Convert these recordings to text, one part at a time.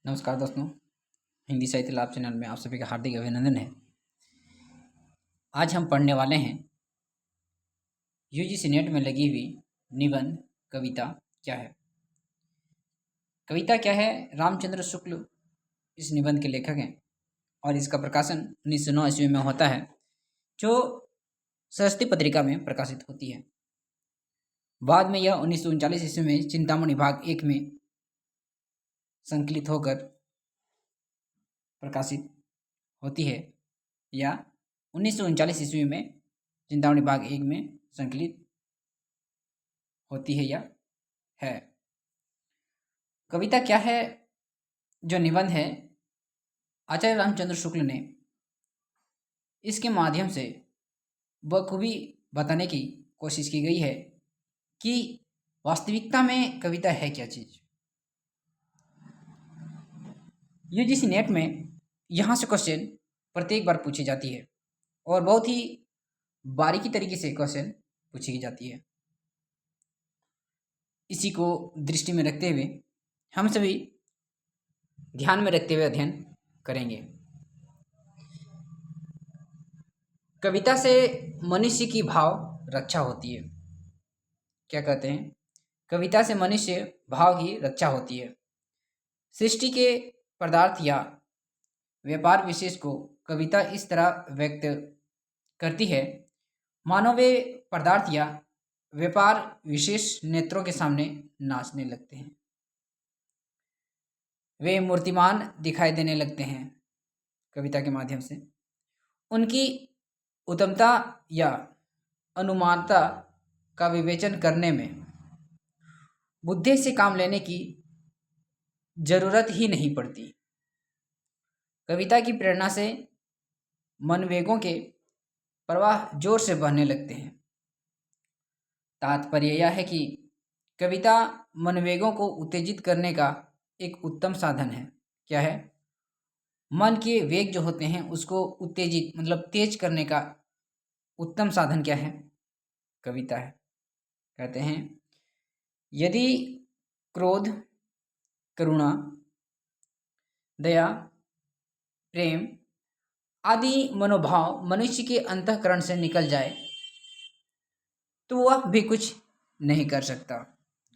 नमस्कार दोस्तों। हिंदी साहित्य लाभ चैनल में आप सभी का हार्दिक अभिनंदन है। आज हम पढ़ने वाले हैं यूजीसी नेट में लगी हुई निबंध कविता क्या है। कविता क्या है, रामचंद्र शुक्ल इस निबंध के लेखक हैं और इसका प्रकाशन 1909 ईस्वी में होता है, जो सरस्वती पत्रिका में प्रकाशित होती है। बाद में यह 1939 ईस्वी में चिंतामणि भाग 1 में संकलित होकर प्रकाशित होती है, या 1939 ईस्वी में चिंतामणि भाग 1 में संकलित होती है या है। कविता क्या है जो निबंध है, आचार्य रामचंद्र शुक्ल ने इसके माध्यम से बखूबी बताने की कोशिश की गई है कि वास्तविकता में कविता है क्या चीज़। यूजीसी नेट में यहाँ से क्वेश्चन प्रत्येक बार पूछी जाती है और बहुत ही बारीकी तरीके से क्वेश्चन पूछी जाती है। इसी को दृष्टि में रखते हुए हम सभी ध्यान में रखते हुए अध्ययन करेंगे। कविता से मनुष्य की भाव रक्षा होती है। क्या कहते हैं? कविता से मनुष्य भाव की रक्षा होती है। सृष्टि के पदार्थ या व्यापार विशेष को कविता इस तरह व्यक्त करती है मानो वे पदार्थ या व्यापार विशेष नेत्रों के सामने नाचने लगते हैं, वे मूर्तिमान दिखाई देने लगते हैं। कविता के माध्यम से उनकी उत्तमता या अनुमानता का विवेचन करने में बुद्धि से काम लेने की जरूरत ही नहीं पड़ती। कविता की प्रेरणा से मनवेगों के प्रवाह जोर से बहने लगते हैं। तात्पर्य यह है कि कविता मनवेगों को उत्तेजित करने का एक उत्तम साधन है। क्या है? मन के वेग जो होते हैं उसको उत्तेजित मतलब तेज करने का उत्तम साधन क्या है? कविता है। कहते हैं यदि क्रोध, करुणा, दया, प्रेम आदि मनोभाव मनुष्य के अंतःकरण से निकल जाए तो वह भी कुछ नहीं कर सकता।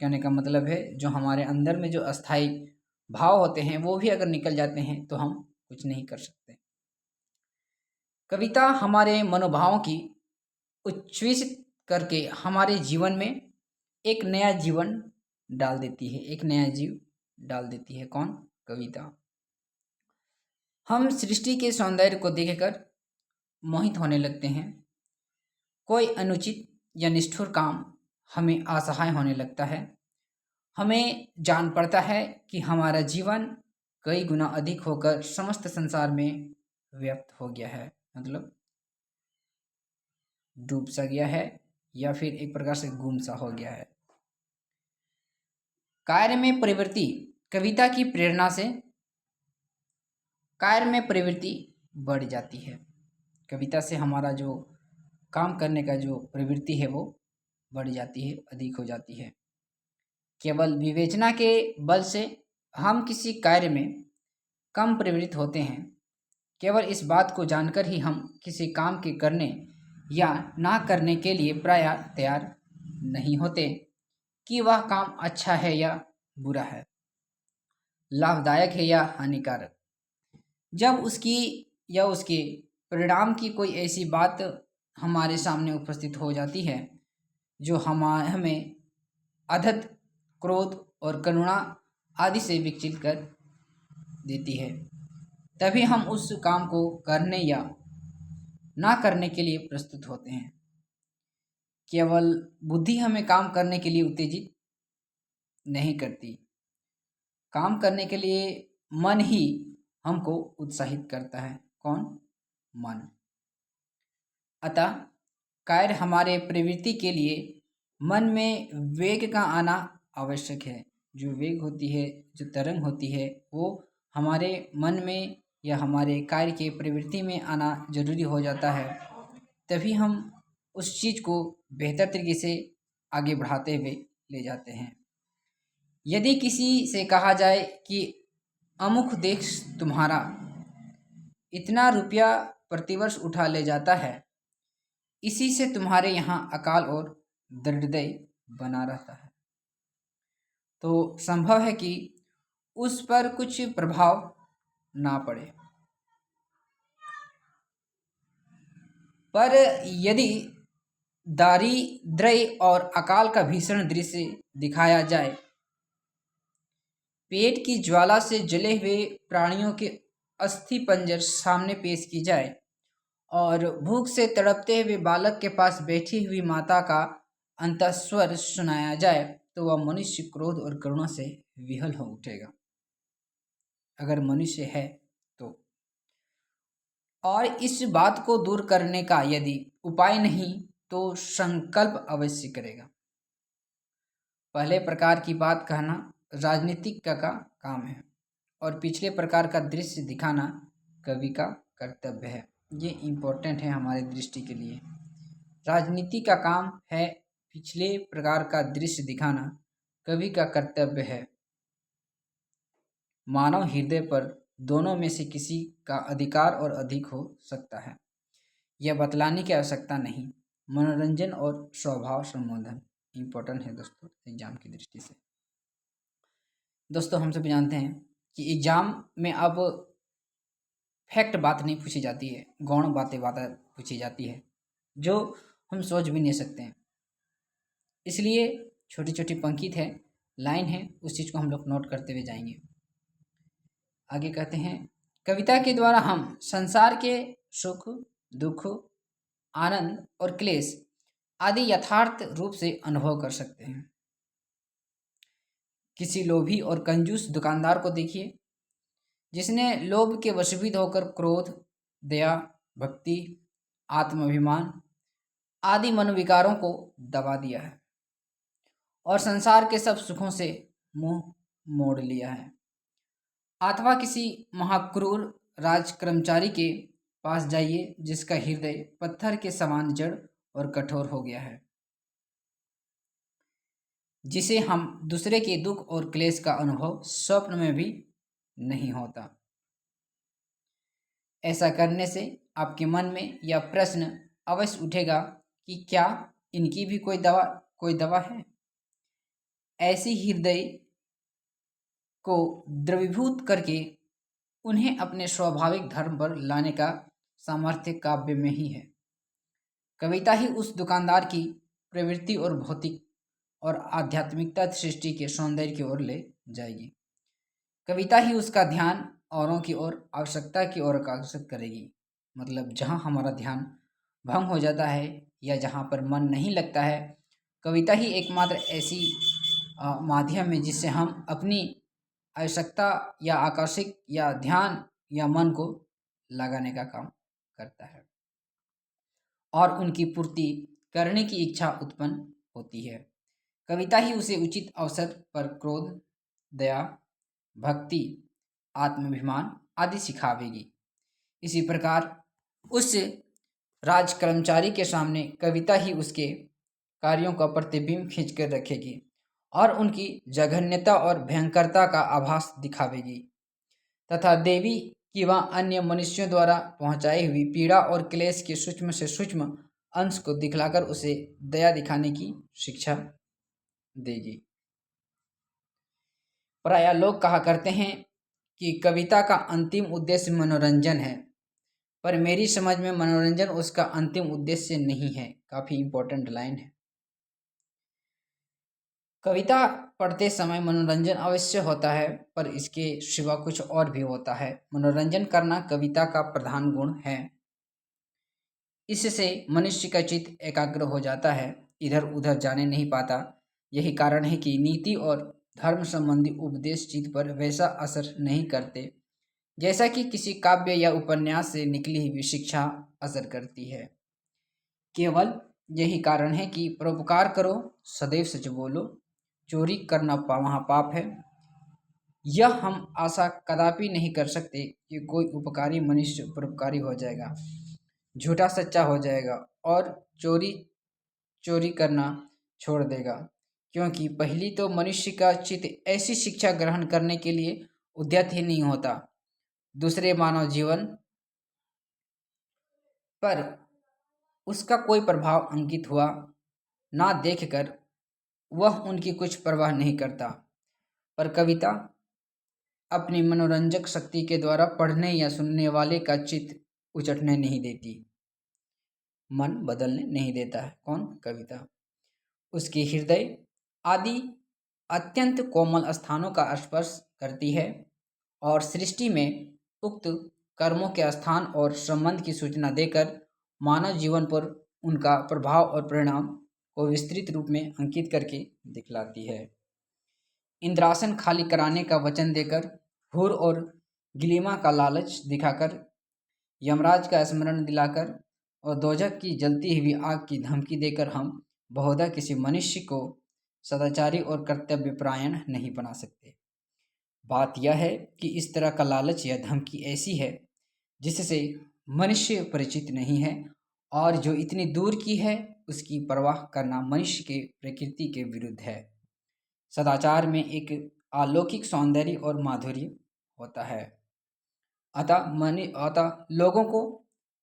कहने का मतलब है जो हमारे अंदर में जो अस्थाई भाव होते हैं वो भी अगर निकल जाते हैं तो हम कुछ नहीं कर सकते। कविता हमारे मनोभावों की उच्छ्वसित करके हमारे जीवन में एक नया जीवन डाल देती है, एक नया जीव डाल देती है। कौन? कविता। हम सृष्टि के सौंदर्य को देखकर मोहित होने लगते हैं। कोई अनुचित या निष्ठुर काम हमें असहाय होने लगता है। हमें जान पड़ता है कि हमारा जीवन कई गुना अधिक होकर समस्त संसार में व्यक्त हो गया है, मतलब डूब सा गया है या फिर एक प्रकार से गुम सा हो गया है। कार्य में प्रवृत्ति कविता की प्रेरणा से कार्य में प्रवृत्ति बढ़ जाती है। कविता से हमारा जो काम करने का जो प्रवृत्ति है वो बढ़ जाती है, अधिक हो जाती है। केवल विवेचना के बल से हम किसी कार्य में कम प्रवृत्त होते हैं। केवल इस बात को जानकर ही हम किसी काम के करने या ना करने के लिए प्रायः तैयार नहीं होते कि वह काम अच्छा है या बुरा है, लाभदायक है या हानिकारक। जब उसकी या उसके परिणाम की कोई ऐसी बात हमारे सामने उपस्थित हो जाती है जो हमें अधत, क्रोध और करुणा आदि से विचलित कर देती है, तभी हम उस काम को करने या ना करने के लिए प्रस्तुत होते हैं। केवल बुद्धि हमें काम करने के लिए उत्तेजित नहीं करती, काम करने के लिए मन ही हमको उत्साहित करता है। कौन? मन। अतः कार्य हमारे प्रवृत्ति के लिए मन में वेग का आना आवश्यक है। जो वेग होती है, जो तरंग होती है, वो हमारे मन में या हमारे कार्य के प्रवृत्ति में आना जरूरी हो जाता है, तभी हम उस चीज़ को बेहतर तरीके से आगे बढ़ाते हुए ले जाते हैं। यदि किसी से कहा जाए कि अमुख देश तुम्हारा इतना रुपया प्रतिवर्ष उठा ले जाता है, इसी से तुम्हारे यहाँ अकाल और दरिद्रता बना रहता है। तो संभव है कि उस पर कुछ प्रभाव ना पड़े, पर यदि दारिद्र्य और अकाल का भीषण दृश्य दिखाया जाए, पेट की ज्वाला से जले हुए प्राणियों के अस्थि पंजर सामने पेश की जाए और भूख से तड़पते हुए बालक के पास बैठी हुई माता का अंतस्वर सुनाया जाए, तो वह मनुष्य क्रोध और करुणा से विहल हो उठेगा, अगर मनुष्य है तो। और इस बात को दूर करने का यदि उपाय नहीं तो संकल्प अवश्य करेगा। पहले प्रकार की बात कहना राजनीतिक का काम है और पिछले प्रकार का दृश्य दिखाना कवि का कर्तव्य है। ये इम्पोर्टेंट है हमारे दृष्टि के लिए। राजनीति का काम है, पिछले प्रकार का दृश्य दिखाना कवि का कर्तव्य है। मानव हृदय पर दोनों में से किसी का अधिकार और अधिक हो सकता है, यह बतलाने की आवश्यकता नहीं। मनोरंजन और स्वभाव संबोधन इम्पोर्टेंट है दोस्तों एग्जाम की दृष्टि से। दोस्तों हम सब जानते हैं कि एग्जाम में अब फैक्ट बात नहीं पूछी जाती है, गौण बातें पूछी जाती है जो हम सोच भी नहीं सकते हैं। इसलिए छोटी छोटी पंक्ति है, लाइन है, उस चीज़ को हम लोग नोट करते हुए जाएंगे। आगे कहते हैं, कविता के द्वारा हम संसार के सुख दुख आनंद और क्लेश आदि यथार्थ रूप से अनुभव कर सकते हैं। किसी लोभी और कंजूस दुकानदार को देखिए, जिसने लोभ के वशीभूत होकर क्रोध, दया, भक्ति, आत्माभिमान आदि मनोविकारों को दबा दिया है और संसार के सब सुखों से मुंह मोड़ लिया है। अथवा किसी महाक्रूर राजकर्मचारी के पास जाइए, जिसका हृदय पत्थर के समान जड़ और कठोर हो गया है, जिसे हम दूसरे के दुख और क्लेश का अनुभव स्वप्न में भी नहीं होता। ऐसा करने से आपके मन में यह प्रश्न अवश्य उठेगा कि क्या इनकी भी कोई दवा है? ऐसी हृदय को द्रवीभूत करके उन्हें अपने स्वाभाविक धर्म पर लाने का सामर्थ्य काव्य में ही है। कविता ही उस दुकानदार की प्रवृत्ति और भौतिक और आध्यात्मिकता सृष्टि के सौंदर्य की ओर ले जाएगी। कविता ही उसका ध्यान औरों की ओर आवश्यकता की ओर आकर्षित करेगी। मतलब जहाँ हमारा ध्यान भंग हो जाता है या जहाँ पर मन नहीं लगता है, कविता ही एकमात्र ऐसी माध्यम है जिससे हम अपनी आवश्यकता या आकर्षित या ध्यान या मन को लगाने का काम करता है और उनकी पूर्ति करने की इच्छा उत्पन्न होती है। कविता ही उसे उचित अवसर पर क्रोध, दया, भक्ति, आत्माभिमान आदि सिखावेगी। इसी प्रकार उस राजकर्मचारी के सामने कविता ही उसके कार्यों का प्रतिबिंब खींच कर रखेगी और उनकी जघन्यता और भयंकरता का आभास दिखावेगी तथा देवी कि वह अन्य मनुष्यों द्वारा पहुंचाई हुई पीड़ा और क्लेश के सूक्ष्म से सूक्ष्म अंश को दिखलाकर उसे दया दिखाने की शिक्षा देगी। प्रायः लोग कहा करते हैं कि कविता का अंतिम उद्देश्य मनोरंजन है, पर मेरी समझ में मनोरंजन उसका अंतिम उद्देश्य नहीं है। काफी इंपॉर्टेंट लाइन है। कविता पढ़ते समय मनोरंजन अवश्य होता है, पर इसके सिवा कुछ और भी होता है। मनोरंजन करना कविता का प्रधान गुण है। इससे मनुष्य का चित्त एकाग्र हो जाता है, इधर उधर जाने नहीं पाता। यही कारण है कि नीति और धर्म संबंधी उपदेश चित्त पर वैसा असर नहीं करते जैसा कि किसी काव्य या उपन्यास से निकली हुई शिक्षा असर करती है। केवल यही कारण है कि परोपकार करो, सदैव सच बोलो, चोरी करना महापाप है। यह हम आशा कदापि नहीं कर सकते कि कोई उपकारी मनुष्य परोपकारी हो जाएगा, झूठा सच्चा हो जाएगा और चोरी करना छोड़ देगा, क्योंकि पहली तो मनुष्य का चित्त ऐसी शिक्षा ग्रहण करने के लिए उद्यत ही नहीं होता। दूसरे मानव जीवन पर उसका कोई प्रभाव अंकित हुआ ना देखकर वह उनकी कुछ परवाह नहीं करता। पर कविता अपनी मनोरंजक शक्ति के द्वारा पढ़ने या सुनने वाले का चित्त उचटने नहीं देती, मन बदलने नहीं देता है। कौन? कविता। उसके हृदय आदि अत्यंत कोमल स्थानों का स्पर्श करती है और सृष्टि में उक्त कर्मों के स्थान और संबंध की सूचना देकर मानव जीवन पर उनका प्रभाव और परिणाम को विस्तृत रूप में अंकित करके दिखलाती है। इंद्रासन खाली कराने का वचन देकर, हुर और गिलिमा का लालच दिखाकर, यमराज का स्मरण दिलाकर और दोजख की जलती हुई आग की धमकी देकर हम बहुधा किसी मनुष्य को सदाचारी और कर्तव्यपरायण नहीं बना सकते। बात यह है कि इस तरह का लालच या धमकी ऐसी है जिससे मनुष्य परिचित नहीं है और जो इतनी दूर की है उसकी परवाह करना मनुष्य के प्रकृति के विरुद्ध है। सदाचार में एक अलौकिक सौंदर्य और माधुर्य होता है। अतः लोगों को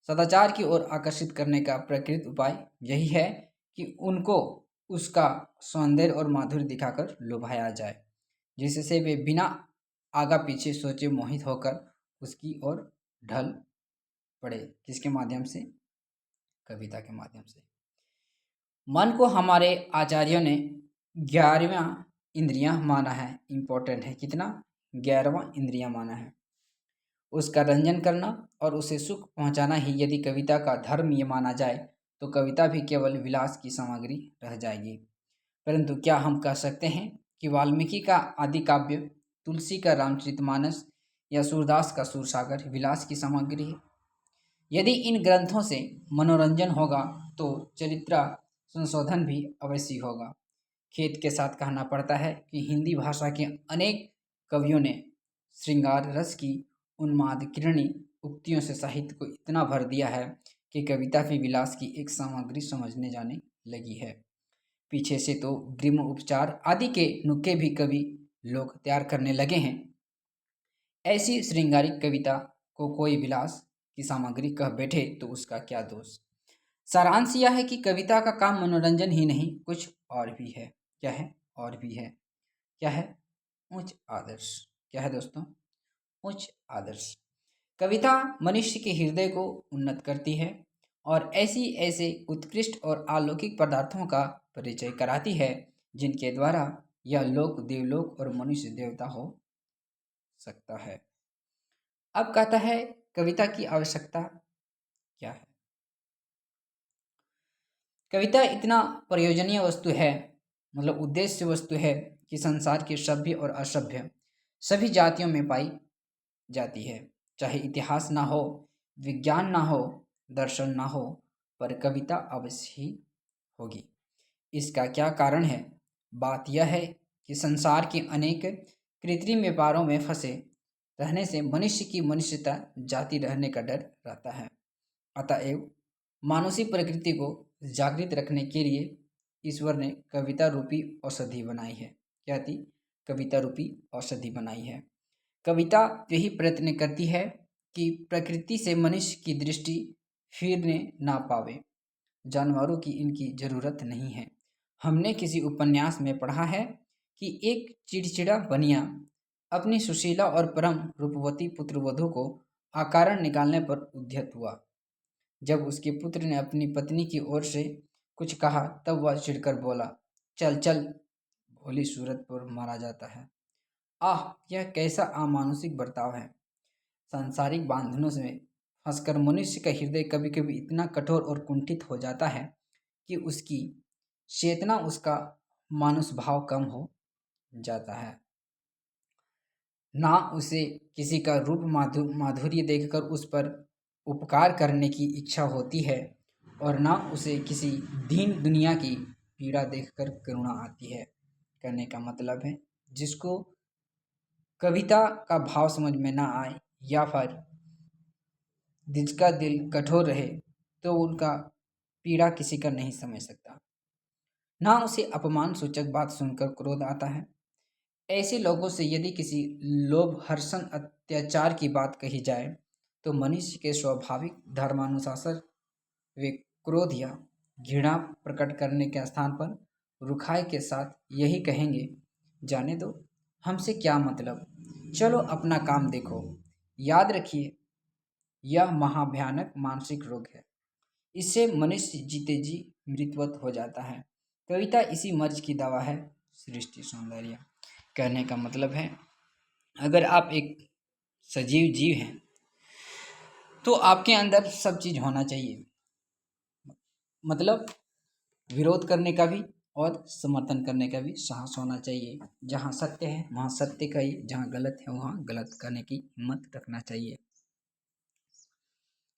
सदाचार की ओर आकर्षित करने का प्रकृत उपाय यही है कि उनको उसका सौंदर्य और माधुर्य दिखाकर लुभाया जाए, जिससे वे बिना आगा पीछे सोचे मोहित होकर उसकी ओर ढल पड़े। किसके माध्यम से? कविता के माध्यम से। मन को हमारे आचार्यों ने 11वां इंद्रियां माना है। इंपॉर्टेंट है, कितना? 11वां इंद्रियां माना है। उसका रंजन करना और उसे सुख पहुंचाना ही यदि कविता का धर्म ये माना जाए तो कविता भी केवल विलास की सामग्री रह जाएगी। परंतु क्या हम कह सकते हैं कि वाल्मीकि का आदि काव्य, तुलसी का रामचरितमानस या सूरदास का सूरसागर विलास की सामग्री है? यदि इन ग्रंथों से मनोरंजन होगा तो चरित्र संशोधन भी अवश्य होगा। खेद के साथ कहना पड़ता है कि हिंदी भाषा के अनेक कवियों ने श्रृंगार रस की उन्माद किरणी उक्तियों से साहित्य को इतना भर दिया है कि कविता भी विलास की एक सामग्री समझने जाने लगी है। पीछे से तो ग्रीम उपचार आदि के नुक्के भी कवि लोग तैयार करने लगे हैं। ऐसी श्रृंगारिक कविता को कोई विलास की सामग्री कह बैठे तो उसका क्या दोष। सारांश यह है कि कविता का काम मनोरंजन ही नहीं, कुछ और भी है। क्या है? और भी है। क्या है? उच्च आदर्श। क्या है दोस्तों? उच्च आदर्श। कविता मनुष्य के हृदय को उन्नत करती है और ऐसे उत्कृष्ट और अलौकिक पदार्थों का परिचय कराती है जिनके द्वारा यह लोक देवलोक और मनुष्य देवता हो सकता है। अब कहता है कविता की आवश्यकता क्या है। कविता इतना प्रयोजनीय वस्तु है, मतलब उद्देश्य वस्तु है कि संसार के सभ्य और असभ्य सभी जातियों में पाई जाती है। चाहे इतिहास ना हो, विज्ञान ना हो, दर्शन ना हो, पर कविता अवश्य ही होगी। इसका क्या कारण है? बात यह है कि संसार के अनेक कृत्रिम व्यापारों में फंसे रहने से मनुष्य की मनुष्यता जाती रहने का डर रहता है। अतएव मानुषी प्रकृति को जागृत रखने के लिए ईश्वर ने कविता रूपी औषधि बनाई है। क्या थी? कविता रूपी औषधि बनाई है। कविता यही प्रयत्न करती है कि प्रकृति से मनुष्य की दृष्टि फिरने ना पावे। जानवरों की इनकी जरूरत नहीं है। हमने किसी उपन्यास में पढ़ा है कि एक चिड़चिड़ा बनिया अपनी सुशीला और परम रूपवती पुत्रवधू को अकारण निकालने पर उद्यत हुआ। जब उसके पुत्र ने अपनी पत्नी की ओर से कुछ कहा तब वह चिढ़कर बोला, चल चल, भोली सूरत पर मारा जाता है। आह, यह कैसा अमानुषिक बर्ताव है। सांसारिक बंधनों से फंसकर मनुष्य का हृदय कभी कभी इतना कठोर और कुंठित हो जाता है कि उसकी चेतना, उसका मानुष भाव कम हो जाता है। ना उसे किसी का रूप माधुर्य देखकर उस पर उपकार करने की इच्छा होती है और ना उसे किसी दीन दुनिया की पीड़ा देखकर करुणा आती है। कहने का मतलब है जिसको कविता का भाव समझ में ना आए या फिर जिसका दिल कठोर रहे तो उनका पीड़ा किसी का नहीं समझ सकता। ना उसे अपमान सूचक बात सुनकर क्रोध आता है, ऐसे लोगों से यदि किसी लोभ हर्षण अत्याचार की बात कही जाए तो मनुष्य के स्वाभाविक धर्मानुशासन वे क्रोध या घृणा प्रकट करने के स्थान पर रुखाई के साथ यही कहेंगे, जाने दो, हमसे क्या मतलब, चलो अपना काम देखो। याद रखिए, यह महाभयानक मानसिक रोग है। इससे मनुष्य जीते जी मृतवत हो जाता है। कविता इसी मर्ज की दवा है। सृष्टि सौंदर्य कहने का मतलब है, अगर आप एक सजीव जीव हैं तो आपके अंदर सब चीज होना चाहिए, मतलब विरोध करने का भी और समर्थन करने का भी साहस होना चाहिए। जहाँ सत्य है वहाँ सत्य कहिए, जहाँ गलत है वहाँ गलत करने की हिम्मत रखना चाहिए।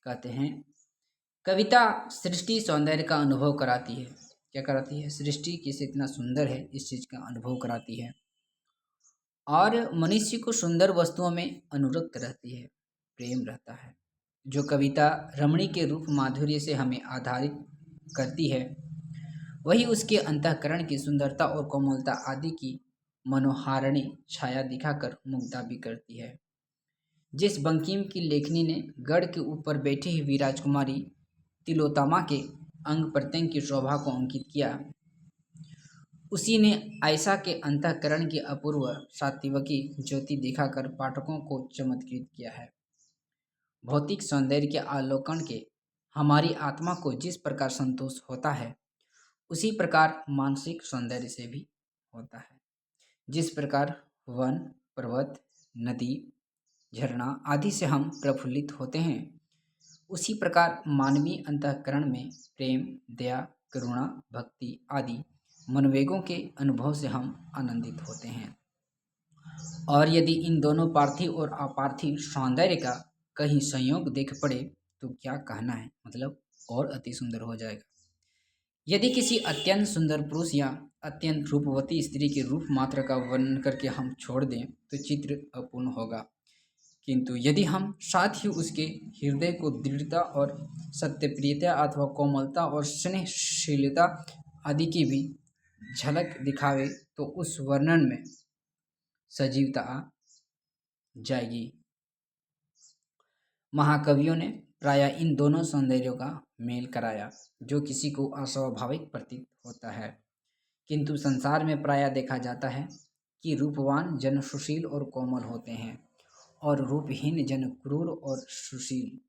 कहते हैं कविता सृष्टि सौंदर्य का अनुभव कराती है। क्या कराती है? सृष्टि किसे इतना सुंदर है इस चीज का अनुभव कराती है और मनुष्य को सुंदर वस्तुओं में अनुरक्त रहती है, प्रेम रहता है। जो कविता रमणी के रूप माधुर्य से हमें आधारित करती है वही उसके अंतःकरण की सुंदरता और कोमलता आदि की मनोहारिणी छाया दिखाकर मुग्धा भी करती है। जिस बंकिम की लेखनी ने गढ़ के ऊपर बैठी हुई राजकुमारी तिलोत्तमा के अंग प्रत्यंग की शोभा को अंकित किया, उसी ने आयशा के अंतःकरण की अपूर्व सात्विकी ज्योति दिखाकर पाठकों को चमत्कृत किया है। भौतिक सौंदर्य के आलोकन के हमारी आत्मा को जिस प्रकार संतोष होता है उसी प्रकार मानसिक सौंदर्य से भी होता है। जिस प्रकार वन, पर्वत, नदी, झरना आदि से हम प्रफुल्लित होते हैं उसी प्रकार मानवीय अंतःकरण में प्रेम, दया, करुणा, भक्ति आदि मनोवेगों के अनुभव से हम आनंदित होते हैं। और यदि इन दोनों पार्थिव और अपार्थिव सौंदर्य का कहीं संयोग देख पड़े तो क्या कहना है, मतलब और अति सुंदर हो जाएगा। यदि किसी अत्यंत सुंदर पुरुष या अत्यंत रूपवती स्त्री के रूप मात्र का वर्णन करके हम छोड़ दें तो चित्र अपूर्ण होगा, किंतु यदि हम साथ ही उसके हृदय को दृढ़ता और सत्यप्रियता अथवा कोमलता और स्नेहशीलता आदि की भी झलक दिखावे तो उस वर्णन में सजीवता आ जाएगी। महाकवियों ने प्रायः इन दोनों सौंदर्यों का मेल कराया जो किसी को अस्वाभाविक प्रतीत होता है, किंतु संसार में प्रायः देखा जाता है कि रूपवान जन सुशील और कोमल होते हैं और रूपहीन जन क्रूर और सुशील।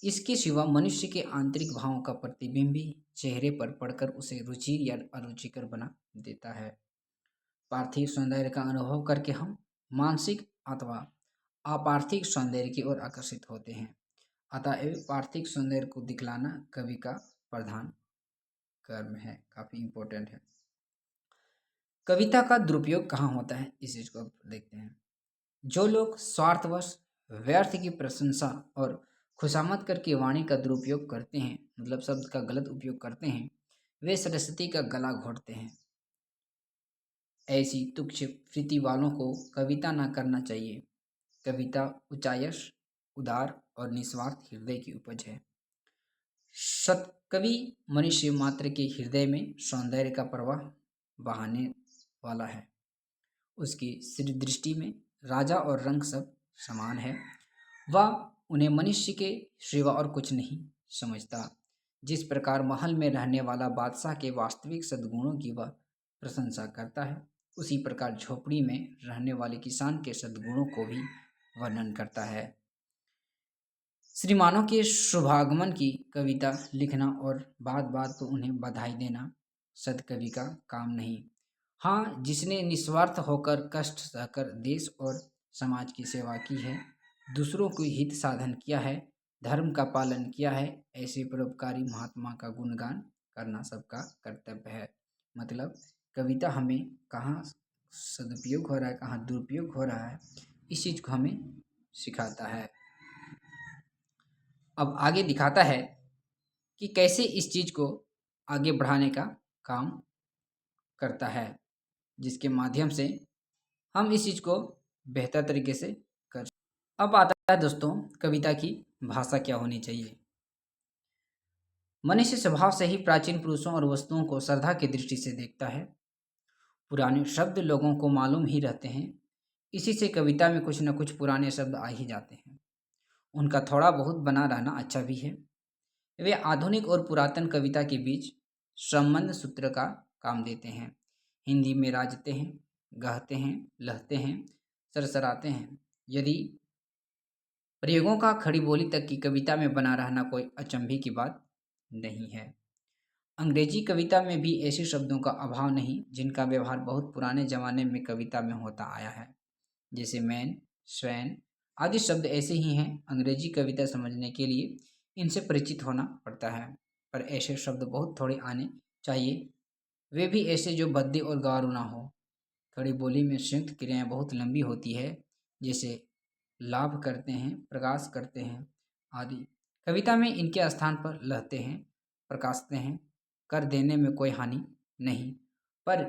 इसके सिवा मनुष्य के आंतरिक भावों का प्रतिबिंब भी चेहरे पर पड़कर उसे रुचिर या अरुचिकर बना देता है। पार्थिव सौंदर्य का अनुभव करके हम मानसिक अथवा अपार्थिव सौंदर्य की ओर आकर्षित होते हैं। अतएव पार्थिव सौंदर्य को दिखलाना कवि का प्रधान कर्म है, काफी इंपॉर्टेंट है। कविता का दुरुपयोग कहाँ होता है इस चीज को अब देखते हैं। जो लोग स्वार्थवश व्यर्थ की प्रशंसा और खुशामद करके वाणी का दुरुपयोग करते हैं, मतलब शब्द का गलत उपयोग करते हैं, वे सरस्वती का गला घोटते हैं। ऐसी तुच्छ प्रीति वालों को कविता न करना चाहिए। कविता उच्चायश, उदार और निस्वार्थ हृदय की उपज है। सत्कवि मनुष्य मात्र के हृदय में सौंदर्य का प्रवाह बहाने वाला है। उसकी दृष्टि में राजा और रंग सब समान है। वह उन्हें मनुष्य के सिवा और कुछ नहीं समझता। जिस प्रकार महल में रहने वाला बादशाह के वास्तविक सद्गुणों की वह प्रशंसा करता है, उसी प्रकार झोपड़ी में रहने वाले किसान के सद्गुणों को भी वर्णन करता है। श्रीमानों के शुभागमन की कविता लिखना और बात बात पर उन्हें बधाई देना सदकवि का काम नहीं। हाँ, जिसने निस्वार्थ होकर कष्ट सहकर देश और समाज की सेवा की है, दूसरों को हित साधन किया है, धर्म का पालन किया है, ऐसे परोपकारी महात्मा का गुणगान करना सबका कर्तव्य है। मतलब कविता हमें कहाँ सदुपयोग हो रहा है कहाँ दुरुपयोग हो रहा है इस चीज़ को हमें सिखाता है। अब आगे दिखाता है कि कैसे इस चीज़ को आगे बढ़ाने का काम करता है, जिसके माध्यम से हम इस चीज़ को बेहतर तरीके से कर। अब आता है दोस्तों कविता की भाषा क्या होनी चाहिए। मनुष्य स्वभाव से ही प्राचीन पुरुषों और वस्तुओं को श्रद्धा की दृष्टि से देखता है। पुराने शब्द लोगों को मालूम ही रहते हैं, इसी से कविता में कुछ न कुछ पुराने शब्द आ ही जाते हैं। उनका थोड़ा बहुत बना रहना अच्छा भी है। वे आधुनिक और पुरातन कविता के बीच संबंध सूत्र का काम देते हैं। हिंदी में राजते हैं, गहते हैं, लहते हैं, सरसराते हैं। यदि प्रयोगों का खड़ी बोली तक की कविता में बना रहना कोई अचंभे की बात नहीं है। अंग्रेजी कविता में भी ऐसे शब्दों का अभाव नहीं जिनका व्यवहार बहुत पुराने जमाने में कविता में होता आया है। जैसे मैन, स्वैन आदि शब्द ऐसे ही हैं। अंग्रेजी कविता समझने के लिए इनसे परिचित होना पड़ता है, पर ऐसे शब्द बहुत थोड़े आने चाहिए, वे भी ऐसे जो भद्दे और गारू ना हो। खड़ी बोली में संयुक्त क्रियाएं बहुत लंबी होती है, जैसे लाभ करते हैं, प्रकाश करते हैं आदि। कविता में इनके स्थान पर लहते हैं, प्रकाशते हैं, कर देने में कोई हानि नहीं। पर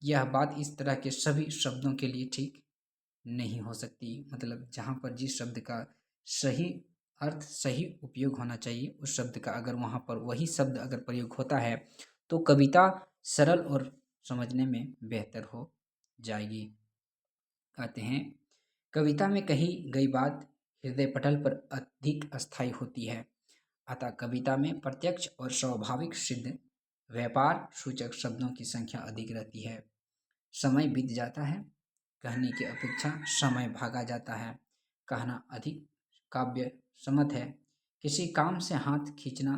यह बात इस तरह के सभी शब्दों के लिए ठीक नहीं हो सकती। मतलब जहाँ पर जिस शब्द का सही अर्थ, सही उपयोग होना चाहिए, उस शब्द का अगर वहाँ पर वही शब्द अगर प्रयोग होता है तो कविता सरल और समझने में बेहतर हो जाएगी। कहते हैं, कविता में कही गई बात हृदय पटल पर अधिक अस्थायी होती है। अतः कविता में प्रत्यक्ष और स्वाभाविक सिद्ध व्यापार सूचक शब्दों की संख्या अधिक रहती है। समय बीत जाता है, कहने की अपेक्षा समय भागा जाता है। कहना अधिक काव्य सम्मत है। किसी काम से हाथ खींचना,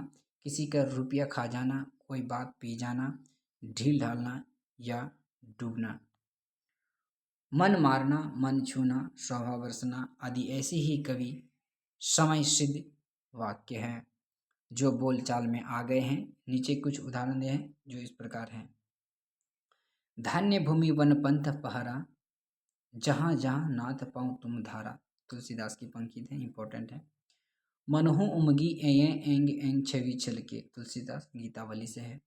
किसी का रुपया खा जाना, कोई बात पी जाना, ढील ढालना या डूबना, मन मारना, मन छूना, शोभा बरसना आदि ऐसे ही कवि समय सिद्ध वाक्य हैं जो बोलचाल में आ गए हैं। नीचे कुछ उदाहरण दिए हैं जो इस प्रकार हैं। धान्य भूमि वन पंथ पहरा, जहाँ जहाँ नाथ पाऊँ तुम धारा। तुलसीदास की पंक्ति है, इंपॉर्टेंट है। मनहु उमगी एये एंग एंग छवि छलके, तुलसीदास गीतावली से है।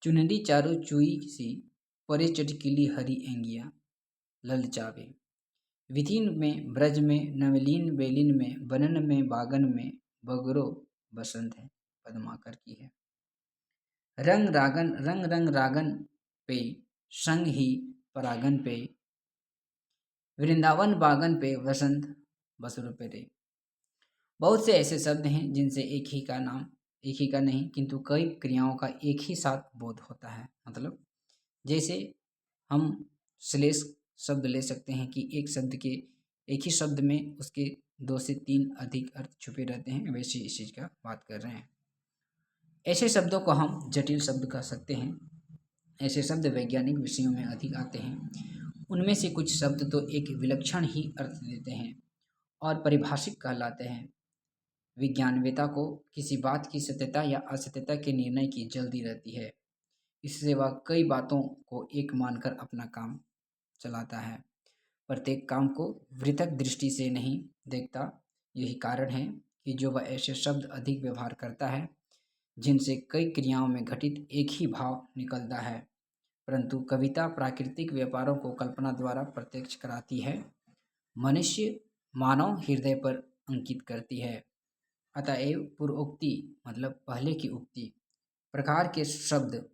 चुनरी चारू चुई सी, परे चटकिली हरी एंगिया ललचावे। विधिन में ब्रज में नवलीन बेलिन में, बनन में बागन में बगरो बसंत है, पद्माकर की है। रंग रागन रंग रंग रागन पे, संग ही परागन पे, वृंदावन बागन पे वसंत बसुर पे रे। बहुत से ऐसे शब्द हैं जिनसे एक ही का नाम, एक ही का नहीं किंतु कई क्रियाओं का एक ही साथ बोध होता है। मतलब जैसे हम श्लेष शब्द ले सकते हैं कि एक शब्द के, एक ही शब्द में उसके 2 से 3 अधिक अर्थ छुपे रहते हैं, वैसे इस चीज़ का बात कर रहे हैं। ऐसे शब्दों को हम जटिल शब्द कह सकते हैं। ऐसे शब्द वैज्ञानिक विषयों में अधिक आते हैं। उनमें से कुछ शब्द तो एक विलक्षण ही अर्थ देते हैं और परिभाषिक कहलाते हैं। विज्ञानवेत्ता को किसी बात की सत्यता या असत्यता के निर्णय की जल्दी रहती है, इससे वह कई बातों को एक मानकर अपना काम चलाता है। प्रत्येक काम को वृथक दृष्टि से नहीं देखता। यही कारण है कि जो वह ऐसे शब्द अधिक व्यवहार करता है जिनसे कई क्रियाओं में घटित एक ही भाव निकलता है। परंतु कविता प्राकृतिक व्यापारों को कल्पना द्वारा प्रत्यक्ष कराती है, मनुष्य मानव हृदय पर अंकित करती है। अतएव पूर्वोक्ति मतलब पहले की उक्ति प्रकार के शब्द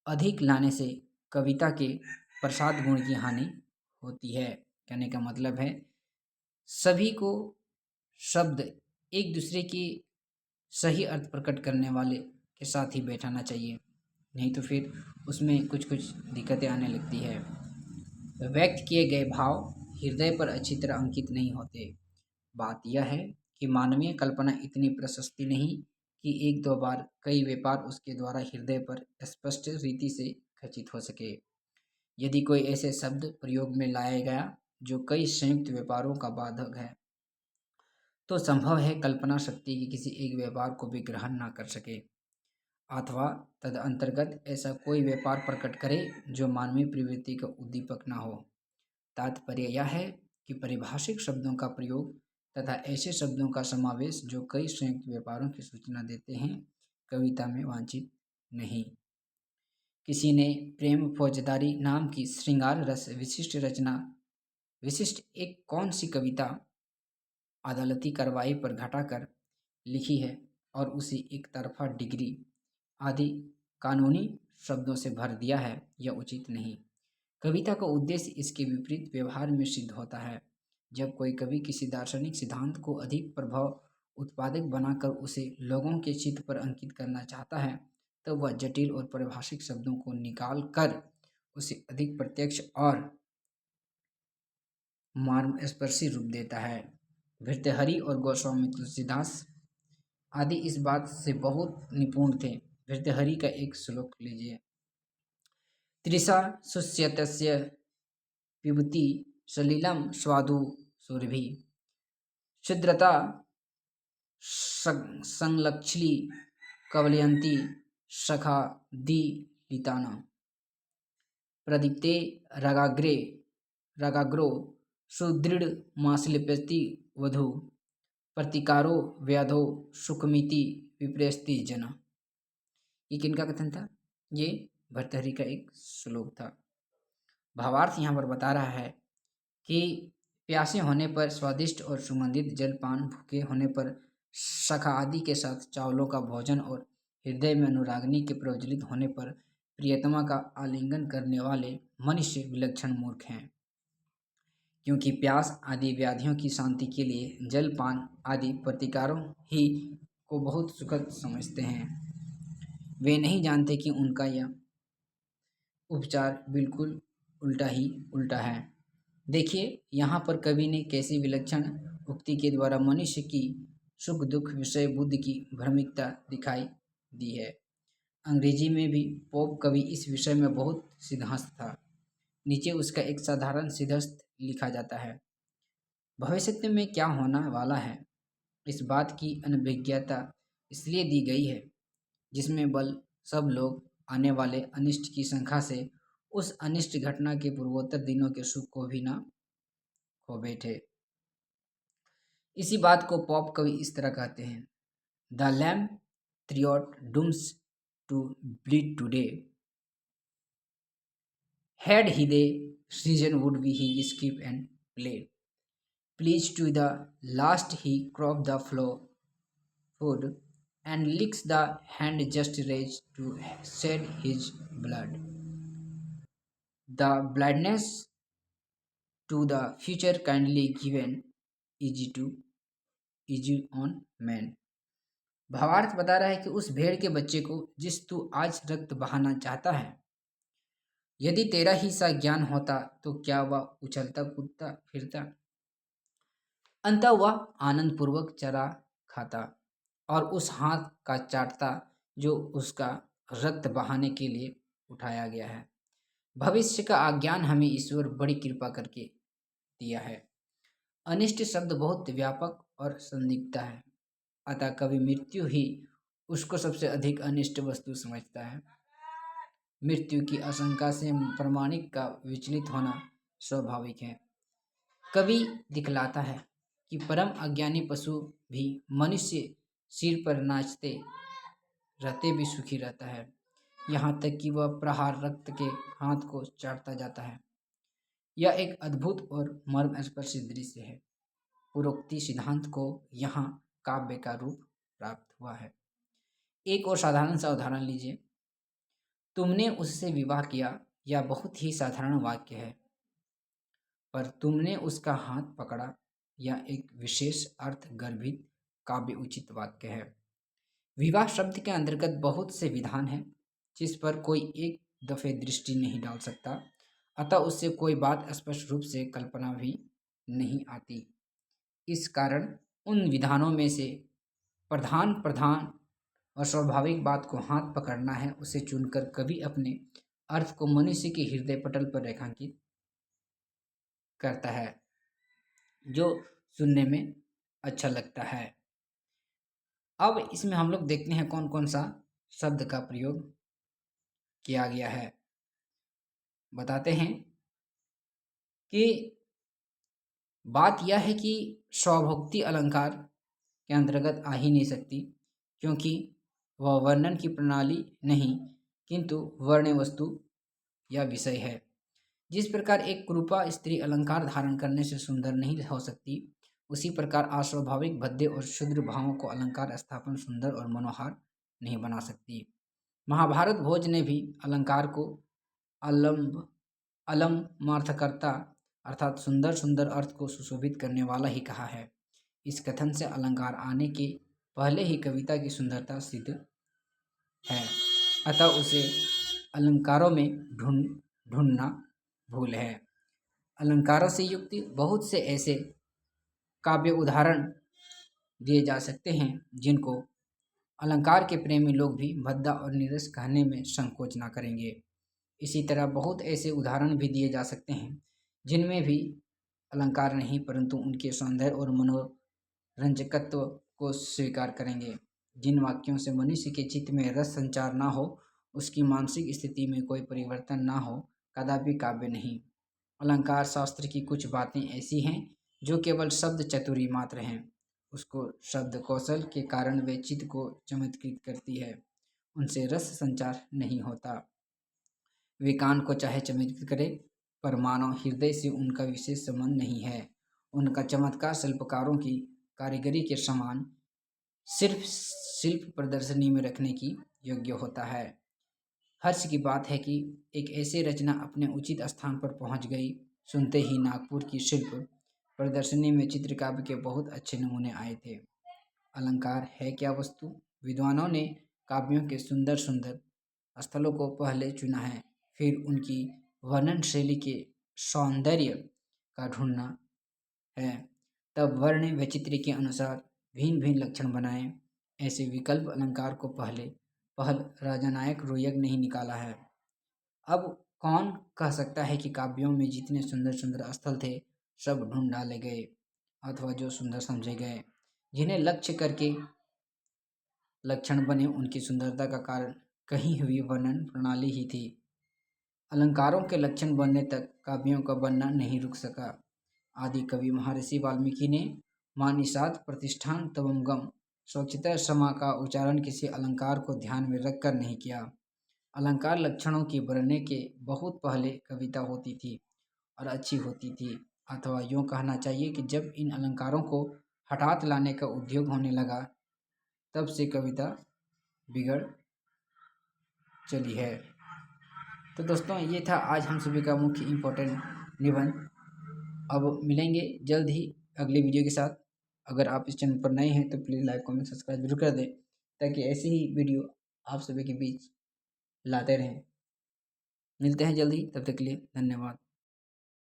अधिक लाने से कविता के प्रसाद गुण की हानि होती है। कहने का मतलब है सभी को शब्द एक दूसरे की सही अर्थ प्रकट करने वाले के साथ ही बैठाना चाहिए, नहीं तो फिर उसमें कुछ कुछ दिक्कतें आने लगती है। व्यक्त किए गए भाव हृदय पर अच्छी तरह अंकित नहीं होते। बात यह है कि मानवीय कल्पना इतनी प्रशस्ति नहीं कि एक दो बार कई व्यापार उसके द्वारा हृदय पर स्पष्ट रीति से खचित हो सके। यदि कोई ऐसे शब्द प्रयोग में लाया गया जो कई संयुक्त व्यापारों का बाधक है, तो संभव है कल्पना शक्ति की किसी एक व्यापार को भी ग्रहण न कर सके, अथवा तद अंतर्गत ऐसा कोई व्यापार प्रकट करे जो मानवीय प्रवृत्ति का उद्दीपक न हो। तात्पर्य यह है कि परिभाषिक शब्दों का प्रयोग तथा ऐसे शब्दों का समावेश जो कई संयुक्त व्यापारों की सूचना देते हैं, कविता में वांछित नहीं। किसी ने प्रेम फौजदारी नाम की श्रृंगार रस विशिष्ट रचना, विशिष्ट एक कौन सी कविता अदालती कार्रवाई पर घटाकर लिखी है और उसी एक तरफा डिग्री आदि कानूनी शब्दों से भर दिया है, यह उचित नहीं। कविता का उद्देश्य इसके विपरीत व्यवहार में सिद्ध होता है। जब कोई कवि किसी दार्शनिक सिद्धांत को अधिक प्रभाव उत्पादक बनाकर उसे लोगों के चित्त पर अंकित करना चाहता है, तो वह जटिल और परिभाषिक शब्दों को निकाल कर उसे अधिक प्रत्यक्ष और मर्मस्पर्शी रूप देता है। भर्तृहरि और गोस्वामी तुलसीदास आदि इस बात से बहुत निपुण थे। भर्तृहरि का एक श्लोक लीजिए। तृषा शुष्यतस्य पिबति सलिलं स्वादु सुरभि क्षुद्रता संलक्ष्मी कवलयन्ति सखा दीलिताना प्रदीप्ते रागाग्रो सुदृढ़ वधु प्रतिकारो व्याधो सुखमिति विप्रेस्ति जना। ये किनका कथन था? ये भर्तृहरि का एक श्लोक था। भावार्थ यहाँ पर बता रहा है कि प्यासे होने पर स्वादिष्ट और सुगंधित जलपान, भूखे होने पर सखा आदि के साथ चावलों का भोजन और हृदय में अनुरागनी के प्रज्वलित होने पर प्रियतमा का आलिंगन करने वाले मनुष्य विलक्षण मूर्ख हैं, क्योंकि प्यास आदि व्याधियों की शांति के लिए जलपान आदि प्रतिकारों ही को बहुत सुखद समझते हैं। वे नहीं जानते कि उनका यह उपचार बिल्कुल उल्टा है। देखिए यहाँ पर कवि ने कैसी विलक्षण उक्ति के द्वारा मनुष्य की सुख दुख विषय बुद्धि की भ्रमिकता दिखाई दी है। अंग्रेजी में भी पोप कवि इस विषय में बहुत सिद्धहस्त था। नीचे उसका एक साधारण सिद्धहस्त लिखा जाता है। भविष्य में क्या होने वाला है, इस बात की अनभिज्ञता इसलिए दी गई है जिसमें बल सब लोग आने वाले अनिष्ट की शंका से उस अनिष्ट घटना के पूर्वोत्तर दिनों के सुख को भी न खो बैठे। इसी बात को पॉप कवि इस तरह कहते हैं। The lamp throat dooms to bleed today had he they season would be he skip and play please to the last he crop the flow food and licks the hand just raised to shed his blood. The blindness to the future kindly given easy on man. भावार्थ बता रहा है कि उस भेड़ के बच्चे को जिस तू आज रक्त बहाना चाहता है, यदि तेरा ही सा ज्ञान होता तो क्या वह उछलता कूदता फिरता, अंतः वह आनंद पूर्वक चरा खाता और उस हाथ का चाटता जो उसका रक्त बहाने के लिए उठाया गया है। भविष्य का आज्ञान हमें ईश्वर बड़ी कृपा करके दिया है। अनिष्ट शब्द बहुत व्यापक और संदिग्ध है, अतः कभी मृत्यु ही उसको सबसे अधिक अनिष्ट वस्तु समझता है। मृत्यु की आशंका से प्रामाणिक का विचलित होना स्वाभाविक है। कवि दिखलाता है कि परम अज्ञानी पशु भी मनुष्य सिर पर नाचते रहते भी सुखी रहता है, यहाँ तक कि वह प्रहार रक्त के हाथ को चाटता जाता है। यह एक अद्भुत और मर्मस्पर्शी दृश्य है। पूर्वोक्ति सिद्धांत को यहाँ काव्य का रूप प्राप्त हुआ है। एक और साधारण सा उदाहरण लीजिए। तुमने उससे विवाह किया, यह बहुत ही साधारण वाक्य है, पर तुमने उसका हाथ पकड़ा, यह एक विशेष अर्थ गर्भित काव्य उचित वाक्य है। विवाह शब्द के अंतर्गत बहुत से विधान हैं जिस पर कोई एक दफे दृष्टि नहीं डाल सकता, अतः उससे कोई बात स्पष्ट रूप से कल्पना भी नहीं आती। इस कारण उन विधानों में से प्रधान और स्वाभाविक बात को हाथ पकड़ना है, उसे चुनकर कवि अपने अर्थ को मनुष्य के हृदय पटल पर रेखांकित करता है, जो सुनने में अच्छा लगता है। अब इसमें हम लोग देखते हैं कौन कौन सा शब्द का प्रयोग किया गया है। बताते हैं कि बात यह है कि स्वभोक्ति अलंकार के अंतर्गत आ ही नहीं सकती, क्योंकि वह वर्णन की प्रणाली नहीं किंतु वर्ण वस्तु या विषय है। जिस प्रकार एक कुरूपा स्त्री अलंकार धारण करने से सुंदर नहीं हो सकती, उसी प्रकार अस्वाभाविक भद्दे और क्षुद्र भावों को अलंकार स्थापन सुंदर और मनोहार नहीं बना सकती। महाभारत भोज ने भी अलंकार को अलंब अलमार्थकर्ता अर्थात सुंदर सुंदर अर्थ को सुशोभित करने वाला ही कहा है। इस कथन से अलंकार आने के पहले ही कविता की सुंदरता सिद्ध है, अतः उसे अलंकारों में ढूंढना भूल है। अलंकारों से युक्त बहुत से ऐसे काव्य उदाहरण दिए जा सकते हैं जिनको अलंकार के प्रेमी लोग भी भद्दा और नीरस कहने में संकोच ना करेंगे। इसी तरह बहुत ऐसे उदाहरण भी दिए जा सकते हैं जिनमें भी अलंकार नहीं परंतु उनके सौंदर्य और मनोरंजकत्व को स्वीकार करेंगे। जिन वाक्यों से मनुष्य के चित्त में रस संचार ना हो, उसकी मानसिक स्थिति में कोई परिवर्तन ना हो, कदापि काव्य नहीं। अलंकार शास्त्र की कुछ बातें ऐसी हैं जो केवल शब्द चतुरी मात्र हैं। उसको शब्द कौशल के कारण वे चित्त को चमत्कृत करती है, उनसे रस संचार नहीं होता। वे कान को चाहे चमत्कृत करे, पर मानव हृदय से उनका विशेष संबंध नहीं है। उनका चमत्कार शिल्पकारों की कारीगरी के समान सिर्फ शिल्प प्रदर्शनी में रखने की योग्य होता है। हर्ष की बात है कि एक ऐसी रचना अपने उचित स्थान पर पहुंच गई। सुनते ही नागपुर की शिल्प प्रदर्शनी में चित्रकाव्य के बहुत अच्छे नमूने आए थे। अलंकार है क्या वस्तु? विद्वानों ने काव्यों के सुंदर सुंदर स्थलों को पहले चुना है, फिर उनकी वर्णन शैली के सौंदर्य का ढूंढना है, तब वर्ण वैचित्र्य के अनुसार भिन्न भिन्न लक्षण बनाए। ऐसे विकल्प अलंकार को पहल राजानायक रोयक ने ही निकाला है। अब कौन कह सकता है कि काव्यों में जितने सुंदर सुंदर स्थल थे सब ढूंढ डाले गए अथवा जो सुंदर समझे गए, जिन्हें लक्ष्य करके लक्षण बने, उनकी सुंदरता का कारण कहीं हुई वर्णन प्रणाली ही थी। अलंकारों के लक्षण बनने तक काव्यों का बनना नहीं रुक सका। आदि कवि महर्षि वाल्मीकि ने मानिषाद प्रतिष्ठान तवंगम स्वच्छता समा का उच्चारण किसी अलंकार को ध्यान में रखकर नहीं किया। अलंकार लक्षणों की बनने के बहुत पहले कविता होती थी और अच्छी होती थी, अथवा यूँ कहना चाहिए कि जब इन अलंकारों को हठात लाने का उद्योग होने लगा तब से कविता बिगड़ चली है। तो दोस्तों, ये था आज हम सभी का मुख्य इम्पोर्टेंट निबंध। अब मिलेंगे जल्द ही अगले वीडियो के साथ। अगर आप इस चैनल पर नए हैं तो प्लीज़ लाइक कमेंट सब्सक्राइब जरूर कर दें, ताकि ऐसी ही वीडियो आप सभी के बीच लाते रहें। मिलते हैं जल्द ही, तब तक के लिए धन्यवाद।